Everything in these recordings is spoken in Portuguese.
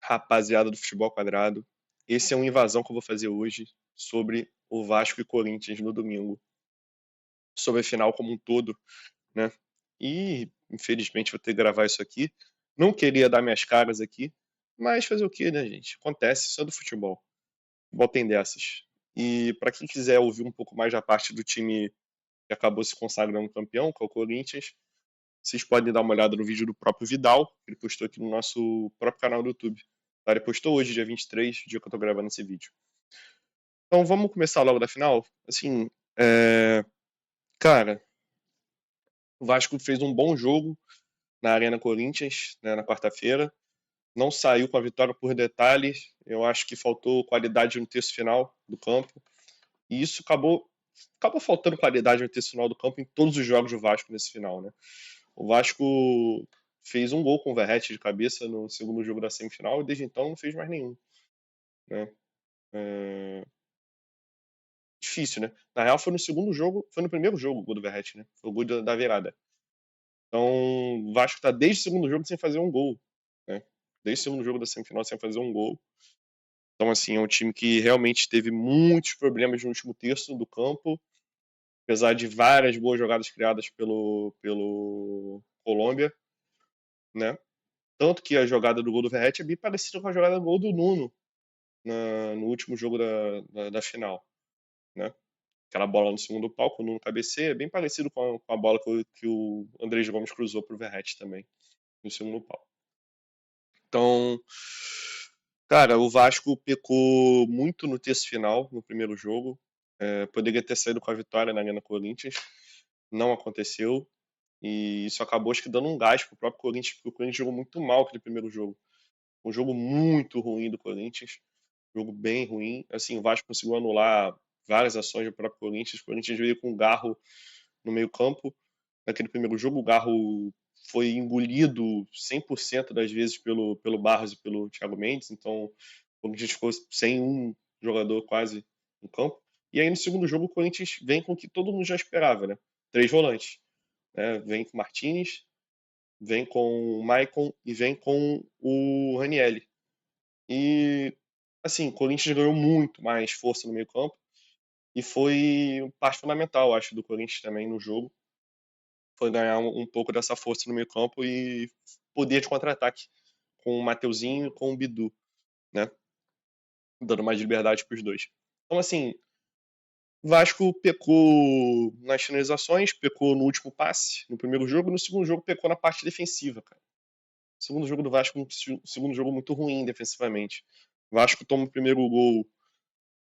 Rapaziada do Futebol Quadrado, esse é uma invasão que eu vou fazer hoje sobre o Vasco e Corinthians no domingo, sobre a final como um todo, né? E infelizmente vou ter que gravar isso aqui. Não queria dar minhas caras aqui, mas fazer o que, né, gente? Acontece, isso é do futebol. Futebol tem dessas. E para quem quiser ouvir um pouco mais da parte do time que acabou se consagrando campeão, que é o Corinthians, vocês podem dar uma olhada no vídeo do próprio Vidal, que ele postou aqui no nosso próprio canal do YouTube. Tá? Ele postou hoje, dia 23, dia que eu tô gravando esse vídeo. Então vamos começar logo da final. Assim, cara, o Vasco fez um bom jogo na Arena Corinthians, né, na quarta-feira. Não saiu com a vitória por detalhes. Eu acho que faltou qualidade no terço final do campo. E isso acabou faltando qualidade no terço final do campo em todos os jogos do Vasco nesse final, né? O Vasco fez um gol com o Verratti de cabeça no segundo jogo da semifinal e desde então não fez mais nenhum, né? É, difícil, né? Na real foi no segundo jogo, foi no primeiro jogo o gol do Verratti, né? Foi o gol da virada. Então o Vasco tá desde o segundo jogo sem fazer um gol, né? Desde o segundo jogo da semifinal sem fazer um gol. Então assim, é um time que realmente teve muitos problemas no último terço do campo, apesar de várias boas jogadas criadas pelo Colômbia, né? Tanto que a jogada do gol do Verratti é bem parecida com a jogada do gol do Nuno no último jogo da final, né? Aquela bola no segundo pau, com o Nuno cabeceia, é bem parecido com a bola que o Andrés Gomes cruzou pro Verratti também, no segundo pau. Então, cara, o Vasco pecou muito no terço final, no primeiro jogo. Poderia ter saído com a vitória na Arena Corinthians, não aconteceu. E isso acabou, acho que, dando um gás pro próprio Corinthians, porque o Corinthians jogou muito mal aquele primeiro jogo. Um jogo muito ruim do Corinthians, jogo bem ruim. Assim, o Vasco conseguiu anular várias ações do próprio Corinthians. O Corinthians veio com o Garro no meio-campo. Naquele primeiro jogo, o Garro foi engolido 100% das vezes pelo Barros e pelo Thiago Mendes. Então, o Corinthians ficou sem um jogador quase no campo. E aí, no segundo jogo, o Corinthians vem com o que todo mundo já esperava, né? 3 volantes. Né? Vem com o Martínez, vem com o Maicon e vem com o Ranielli. E, assim, o Corinthians ganhou muito mais força no meio-campo e foi parte fundamental, acho, do Corinthians também no jogo. Foi ganhar um pouco dessa força no meio-campo e poder de contra-ataque com o Mateuzinho e com o Bidu, né? Dando mais liberdade para os dois. Então, assim, o Vasco pecou nas finalizações, pecou no último passe, no primeiro jogo, no segundo jogo pecou na parte defensiva, cara. O segundo jogo do Vasco, um segundo jogo muito ruim defensivamente. O Vasco toma o primeiro gol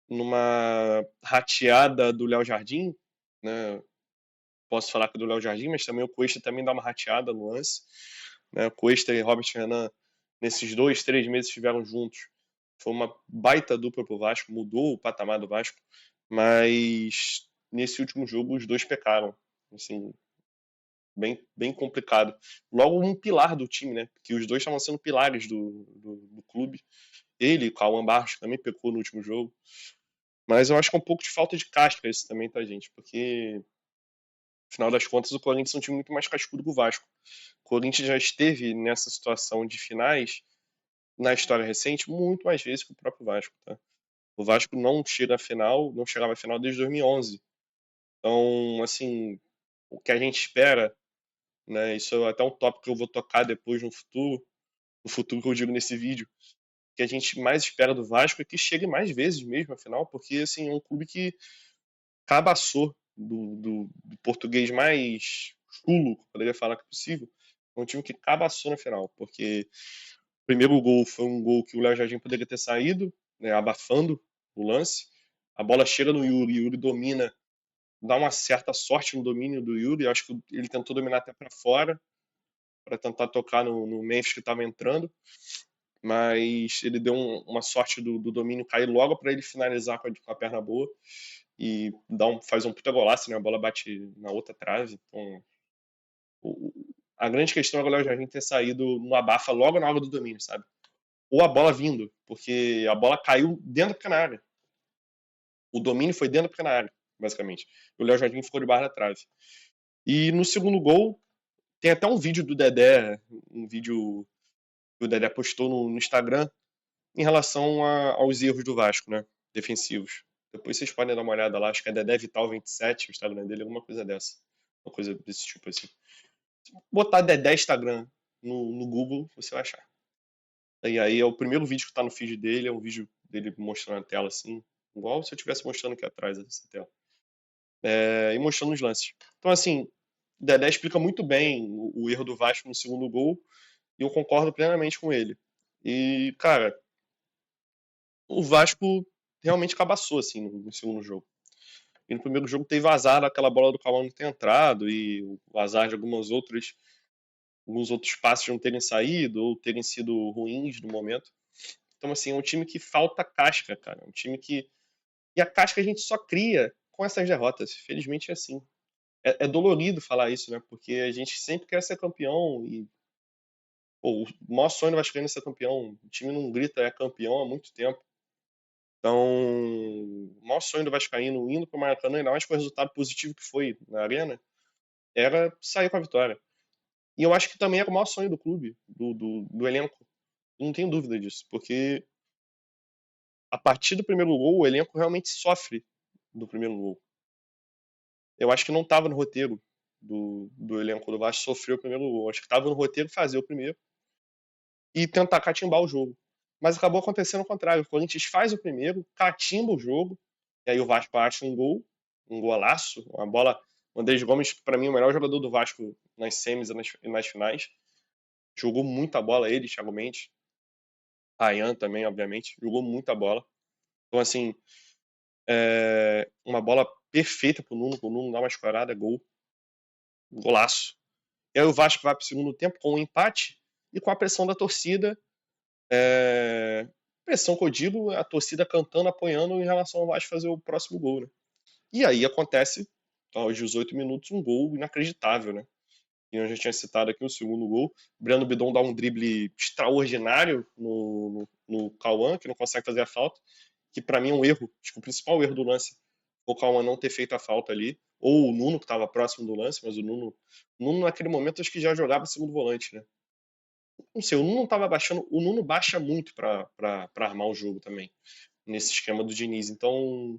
numa rateada do Léo Jardim, né? Posso falar que é do Léo Jardim, mas também o Cuesta também dá uma rateada no lance. Né? O Cuesta e Robert Renan, nesses 2, 3 meses que estiveram juntos, foi uma baita dupla pro Vasco, mudou o patamar do Vasco, mas nesse último jogo os dois pecaram. Assim, bem complicado. Logo um pilar do time, né? Que os dois estavam sendo pilares do clube. Ele, o Cauã Barros, também pecou no último jogo. Mas eu acho que é um pouco de falta de casca isso também, tá, gente? Porque, afinal das contas, o Corinthians é um time muito mais cascudo que o Vasco. O Corinthians já esteve nessa situação de finais, na história recente, muito mais vezes que o próprio Vasco, tá? O Vasco não chega à final, não chegava à final desde 2011. Então, assim, o que a gente espera, né? Isso é até um tópico que eu vou tocar depois no futuro que eu digo nesse vídeo, que a gente mais espera do Vasco é que chegue mais vezes mesmo à final, porque assim, é um clube que cabaçou do português mais chulo, poderia falar que é possível, é um time que cabaçou na final, porque o primeiro gol foi um gol que o Léo Jardim poderia ter saído, né, abafando o lance, a bola chega no Yuri, o Yuri domina, dá uma certa sorte no domínio do Yuri, acho que ele tentou dominar até para fora, para tentar tocar no Memphis que estava entrando, mas ele deu uma sorte do domínio cair logo para ele finalizar com a perna boa e faz um puta golaço, né? A bola bate na outra trave. Então, a grande questão é o Léo Jardim ter saído no abafa logo na hora do domínio, sabe? Ou a bola vindo, porque a bola caiu dentro da pequena área. O domínio foi dentro da pequena área, basicamente. E o Léo Jardim ficou debaixo da trave. E no segundo gol, tem até um vídeo do Dedé, um vídeo que o Dedé postou no Instagram, em relação aos erros do Vasco, né? Defensivos. Depois vocês podem dar uma olhada lá, acho que é Dedé Vital 27, o Instagram dele, alguma coisa dessa. Uma coisa desse tipo assim. Se botar Dedé Instagram no Google, você vai achar. E aí é o primeiro vídeo que tá no feed dele, é um vídeo dele mostrando a tela assim, igual se eu estivesse mostrando aqui atrás essa tela. E mostrando os lances. Então, assim, o Dedé explica muito bem o erro do Vasco no segundo gol, e eu concordo plenamente com ele. E, cara, o Vasco realmente cabaçou, assim, no segundo jogo. E no primeiro jogo teve azar daquela bola do Cauã não ter entrado, e o azar de alguns outros passes não terem saído, ou terem sido ruins no momento. Então, assim, é um time que falta casca, cara. É um time que. E a casca a gente só cria com essas derrotas. Felizmente é assim. É dolorido falar isso, né? Porque a gente sempre quer ser campeão e. Pô, o maior sonho do Vascaíno é ser campeão. O time não grita é campeão há muito tempo. Então, o maior sonho do Vascaíno indo para o Maracanã, ainda mais com o resultado positivo que foi na Arena, era sair com a vitória. E eu acho que também era o maior sonho do clube, do elenco. Não tenho dúvida disso, porque a partir do primeiro gol, o elenco realmente sofre do primeiro gol. Eu acho que não estava no roteiro do elenco do Vasco sofrer o primeiro gol. Acho que estava no roteiro fazer o primeiro e tentar catimbar o jogo. Mas acabou acontecendo o contrário. O Corinthians faz o primeiro, catimba o jogo, e aí o Vasco acha um golaço, uma bola. O Andrés Gomes, para mim, o melhor jogador do Vasco nas semis e nas finais. Jogou muita bola ele, Thiago Mendes. Ryan também, obviamente. Jogou muita bola. Então, assim, uma bola perfeita pro Nuno dá uma escorada, gol. Golaço. E aí o Vasco vai pro segundo tempo com um empate e com a pressão da torcida. Pressão que eu digo, a torcida cantando, apoiando em relação ao Vasco fazer o próximo gol, né? E aí acontece, aos 18 minutos, um gol inacreditável, né? E eu já tinha citado aqui o segundo gol. O Breno Bidon dá um drible extraordinário no Cauã, que não consegue fazer a falta, que para mim é um erro. Acho que o principal erro do lance foi o Cauã não ter feito a falta ali, ou o Nuno, que estava próximo do lance, mas o Nuno naquele momento acho que já jogava segundo volante, né? Não sei, o Nuno estava baixando, o Nuno baixa muito para armar o jogo também, nesse esquema do Diniz. Então,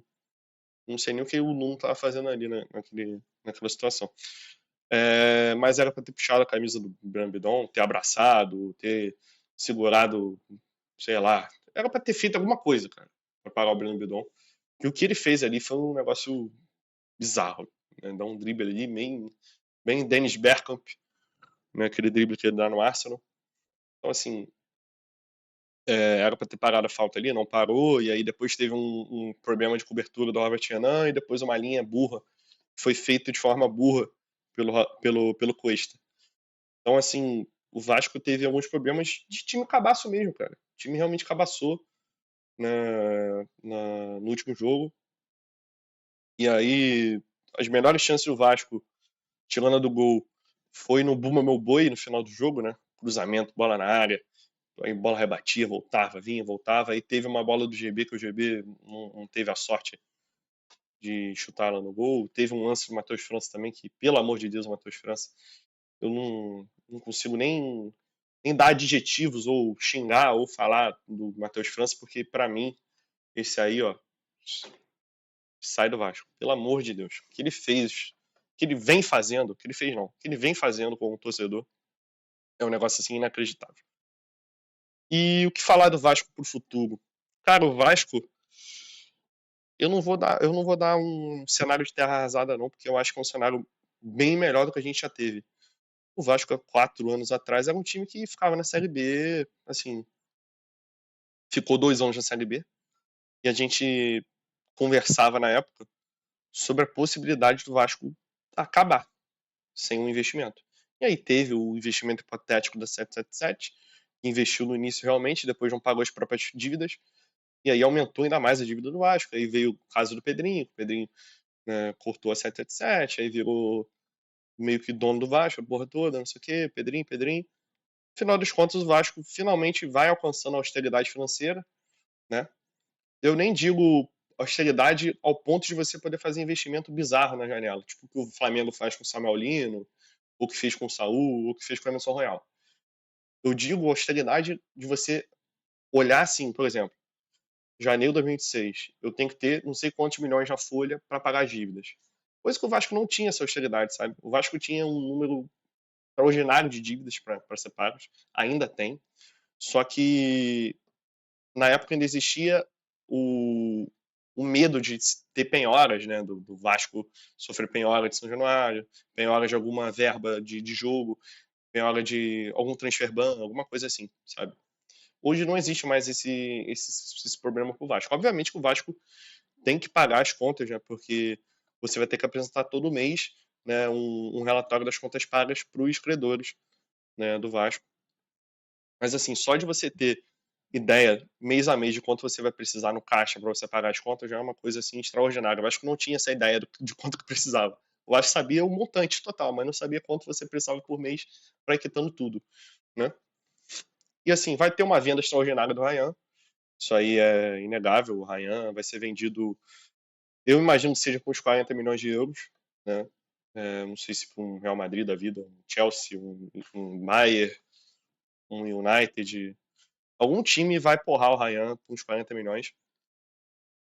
não sei nem o que o Nuno estava fazendo ali naquela situação. Mas era para ter puxado a camisa do Brambidon, ter abraçado, ter segurado, sei lá. Era para ter feito alguma coisa, cara, para parar o Brambidon. E o que ele fez ali foi um negócio bizarro. Né? Dar um drible ali, bem Dennis Bergkamp, né? Aquele drible que ele dá no Arsenal. Então, assim, era para ter parado a falta ali, não parou, e aí depois teve um problema de cobertura do Robert Renan, e depois uma linha burra, foi feita de forma burra pelo Cuesta. Então, assim, o Vasco teve alguns problemas de time cabaço mesmo, cara. O time realmente cabaçou no último jogo. E aí, as melhores chances do Vasco, tirando a do gol, foi no Buma Meu Boi no final do jogo, né? Cruzamento, bola na área, aí bola rebatia, voltava, vinha, voltava. Aí teve uma bola do GB, que o GB não teve a sorte de chutar ela no gol. Teve um lance do Matheus França também, que, pelo amor de Deus, o Matheus França, eu não consigo nem dar adjetivos ou xingar ou falar do Matheus França, porque para mim, esse aí, ó, sai do Vasco. Pelo amor de Deus. O que ele fez, o que ele vem fazendo, o que ele fez não, o que ele vem fazendo com o torcedor é um negócio assim inacreditável. E o que falar do Vasco pro futuro? Cara, o Vasco, eu não vou dar um cenário de terra arrasada não, porque eu acho que é um cenário bem melhor do que a gente já teve. O Vasco, há 4 anos atrás, era um time que ficava na Série B, assim, ficou 2 anos na Série B, e a gente conversava na época sobre a possibilidade do Vasco acabar sem um investimento. E aí teve o investimento hipotético da 777, que investiu no início realmente, depois não pagou as próprias dívidas, e aí aumentou ainda mais a dívida do Vasco. Aí veio o caso do Pedrinho, o Pedrinho, né, cortou a 777, aí virou meio que dono do Vasco, a porra toda, não sei o quê, Pedrinho. Final dos contos, o Vasco finalmente vai alcançando a austeridade financeira, né? Eu nem digo austeridade ao ponto de você poder fazer investimento bizarro na janela, tipo o que o Flamengo faz com o Samuel Lino, ou que fez com o Saul, ou que fez com o Emerson Royal. Eu digo austeridade de você olhar assim, por exemplo, janeiro de 2026, eu tenho que ter não sei quantos milhões na folha para pagar as dívidas. Coisa que o Vasco não tinha essa austeridade, sabe? O Vasco tinha um número extraordinário de dívidas para ser pagos, ainda tem, só que na época ainda existia o, o medo de ter penhoras, né, do Vasco sofrer penhora de São Januário, penhora de alguma verba de jogo, penhora de algum transfer ban, alguma coisa assim, sabe? Hoje não existe mais esse problema com o Vasco. Obviamente que o Vasco tem que pagar as contas, né, porque você vai ter que apresentar todo mês, né, um relatório das contas pagas para os credores, né, do Vasco. Mas assim, só de você ter ideia mês a mês de quanto você vai precisar no caixa para você pagar as contas já é uma coisa assim extraordinária. Eu acho que não tinha essa ideia de quanto que precisava. Eu acho que sabia o montante total, mas não sabia quanto você precisava por mês para ir quitando tudo, né? E assim, vai ter uma venda extraordinária do Ryan. Isso aí é inegável. O Ryan vai ser vendido, eu imagino que seja com uns 40 milhões de euros, né? Não sei se para um Real Madrid da vida, um Chelsea, um Bayern, um United. Algum time vai porrar o Ryan por uns 40 milhões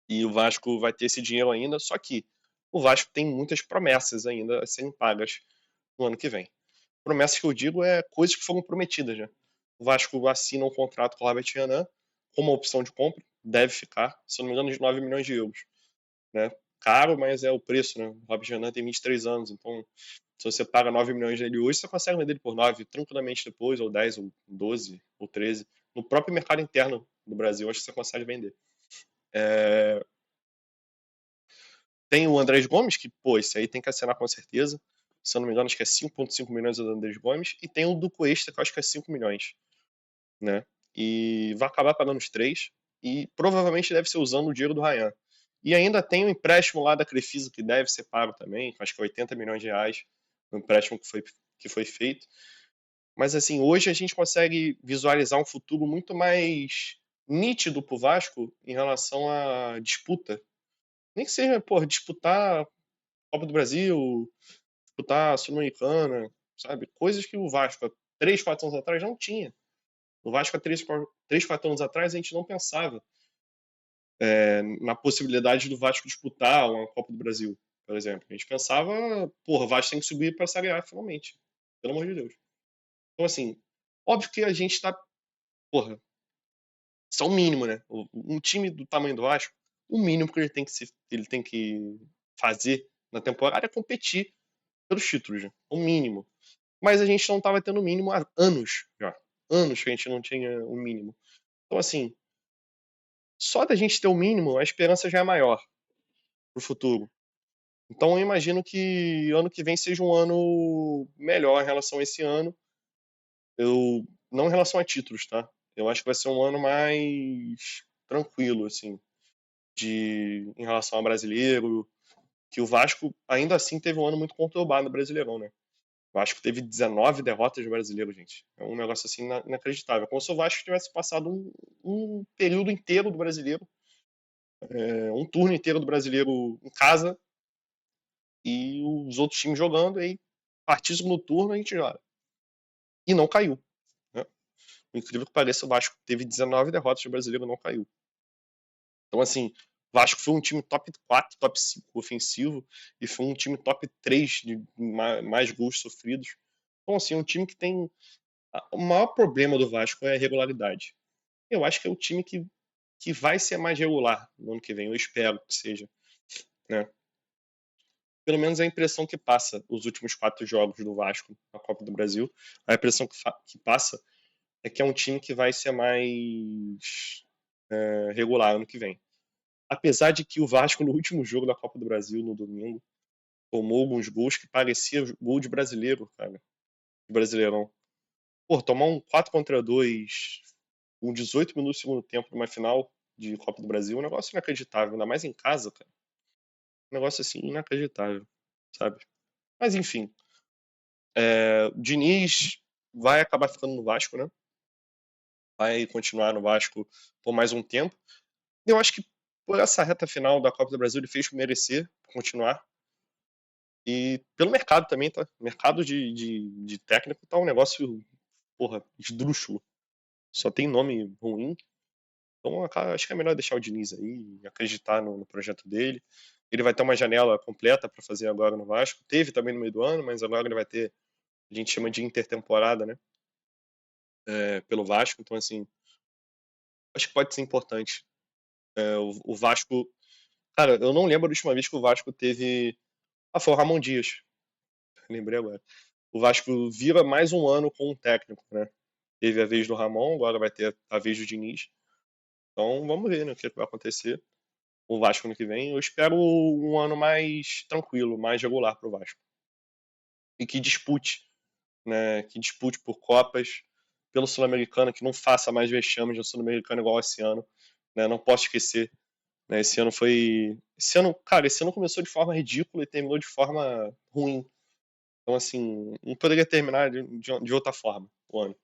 e o Vasco vai ter esse dinheiro ainda, só que o Vasco tem muitas promessas ainda a serem pagas no ano que vem. Promessas que eu digo é coisas que foram prometidas, né? O Vasco assina um contrato com o Robert Renan como uma opção de compra, deve ficar, se não me engano, de 9 milhões de euros, né? Caro, mas é o preço, né? O Robert Renan tem 23 anos, então se você paga 9 milhões nele hoje, você consegue vender ele por 9 tranquilamente depois, ou 10, ou 12, ou 13. No próprio mercado interno do Brasil, acho que você consegue vender. É, tem o Andrés Gomes, que, pô, esse aí tem que assinar com certeza. Se eu não me engano, acho que é 5,5 milhões do Andrés Gomes. E tem o do Cuesta, que eu acho que é 5 milhões, né? E vai acabar pagando os três. E provavelmente deve ser usando o dinheiro do Ryan. E ainda tem o empréstimo lá da Crefisa, que deve ser pago também, acho que é 80 milhões de reais, o empréstimo que foi feito. Mas assim, hoje a gente consegue visualizar um futuro muito mais nítido pro Vasco em relação à disputa. Nem que seja, pô, disputar Copa do Brasil, disputar a Sul-Americana, sabe? Coisas que o Vasco há 3, 4 anos atrás não tinha. O Vasco há 3, 4 anos atrás a gente não pensava na possibilidade do Vasco disputar uma Copa do Brasil, por exemplo. A gente pensava, porra, o Vasco tem que subir para a Série A finalmente. Pelo amor de Deus. Então, assim, óbvio que a gente tá, porra, isso é o mínimo, né? Um time do tamanho do Vasco, o mínimo que ele tem que fazer na temporada é competir pelos títulos, né? O mínimo. Mas a gente não estava tendo o mínimo há anos já. Anos que a gente não tinha o mínimo. Então, assim, só da gente ter o mínimo, a esperança já é maior pro futuro. Então, eu imagino que ano que vem seja um ano melhor em relação a esse ano. Não em relação a títulos, tá? Eu acho que vai ser um ano mais tranquilo, assim, em relação ao brasileiro. Que o Vasco, ainda assim, teve um ano muito conturbado no Brasileirão, né? O Vasco teve 19 derrotas no brasileiro, gente. É um negócio assim inacreditável. Como se o Vasco tivesse passado um período inteiro do brasileiro, um turno inteiro do brasileiro em casa e os outros times jogando, e aí, partir no turno, a gente joga. E não caiu. Né? O incrível que pareça, o Vasco teve 19 derrotas no brasileiro e não caiu. Então, assim, o Vasco foi um time top 4, top 5 ofensivo e foi um time top 3 de mais gols sofridos. Então, assim, um time que tem. O maior problema do Vasco é a regularidade. Eu acho que é o time que vai ser mais regular no ano que vem. Eu espero que seja. Né? Pelo menos é a impressão que passa os últimos 4 jogos do Vasco na Copa do Brasil. A impressão que passa é que é um time que vai ser mais regular ano que vem. Apesar de que o Vasco, no último jogo da Copa do Brasil, no domingo, tomou alguns gols que parecia gol de brasileiro, cara. De brasileirão. Pô, tomar um 4-2, com 18 minutos do segundo tempo numa final de Copa do Brasil, é um negócio inacreditável, ainda mais em casa, cara. Um negócio assim, inacreditável, sabe? Mas enfim, o Diniz vai acabar ficando no Vasco, né? Vai continuar no Vasco por mais um tempo. Eu acho que por essa reta final da Copa do Brasil ele fez merecer continuar. E pelo mercado também, tá? Mercado de técnico tá um negócio, porra, esdrúxulo. Só tem nome ruim. Então, acho que é melhor deixar o Diniz aí e acreditar no projeto dele. Ele vai ter uma janela completa para fazer agora no Vasco. Teve também no meio do ano, mas agora ele vai ter, a gente chama de intertemporada, né? Pelo Vasco. Então, assim, acho que pode ser importante. O Vasco. Cara, eu não lembro da última vez que o Vasco teve. Ah, foi o Ramon Dias. Lembrei agora. O Vasco vira mais um ano com um técnico, né? Teve a vez do Ramon, agora vai ter a vez do Diniz. Então vamos ver, né, o que vai acontecer com o Vasco no que vem. Eu espero um ano mais tranquilo, mais regular para o Vasco. E que dispute, né? Que dispute por Copas, pelo Sul-Americano, que não faça mais vexames no Sul-Americano igual esse ano. Né? Não posso esquecer. Né? Esse ano foi. Esse ano começou de forma ridícula e terminou de forma ruim. Então, assim, não poderia terminar de outra forma o ano.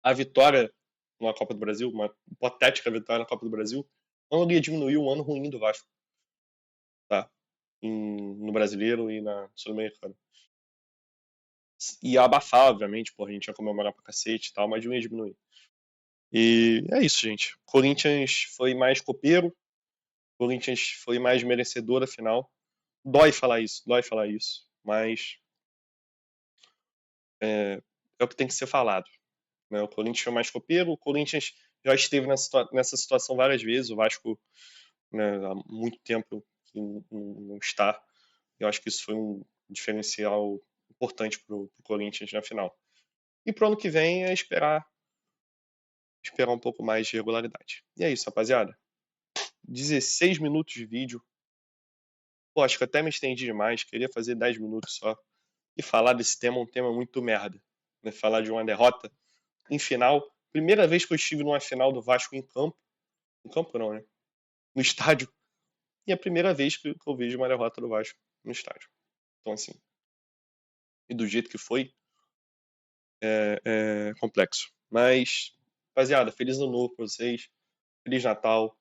A vitória na Copa do Brasil, uma hipotética vitória na Copa do Brasil, não iria diminuir o ano ruim do Vasco, tá? No Brasileiro e na Sul-Americana. Ia abafar, obviamente, pô, a gente ia comemorar pra cacete e tal, mas não ia diminuir. E é isso, gente. Corinthians foi mais copeiro, Corinthians foi mais merecedor da final. Dói falar isso, mas é o que tem que ser falado. Né? O Corinthians foi mais copeiro, o Corinthians já esteve nessa situação várias vezes, o Vasco, né, há muito tempo que não está. Eu acho que isso foi um diferencial importante para o Corinthians na final. E pro ano que vem é esperar um pouco mais de regularidade. E é isso, rapaziada. 16 minutos de vídeo. Pô, acho que até me estendi demais. Queria fazer 10 minutos só. E falar desse tema, um tema muito merda. Né? Falar de uma derrota em final. Primeira vez que eu estive numa final do Vasco em campo. Em campo não, né? No estádio. E é a primeira vez que eu vejo uma derrota do Vasco no estádio. Então, assim. E do jeito que foi, é complexo. Mas, rapaziada, feliz ano novo pra vocês. Feliz Natal.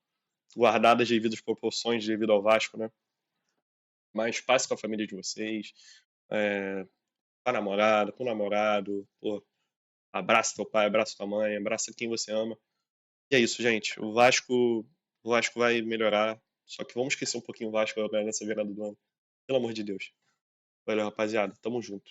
Guardadas as devidas proporções devido ao Vasco, né? Mas passe com a família de vocês. Com a namorada, com o namorado. Pô, abraça teu pai, abraça tua mãe, abraça quem você ama. E é isso, gente. O Vasco vai melhorar. Só que vamos esquecer um pouquinho o Vasco agora nessa virada do ano. Pelo amor de Deus. Valeu, rapaziada. Tamo junto.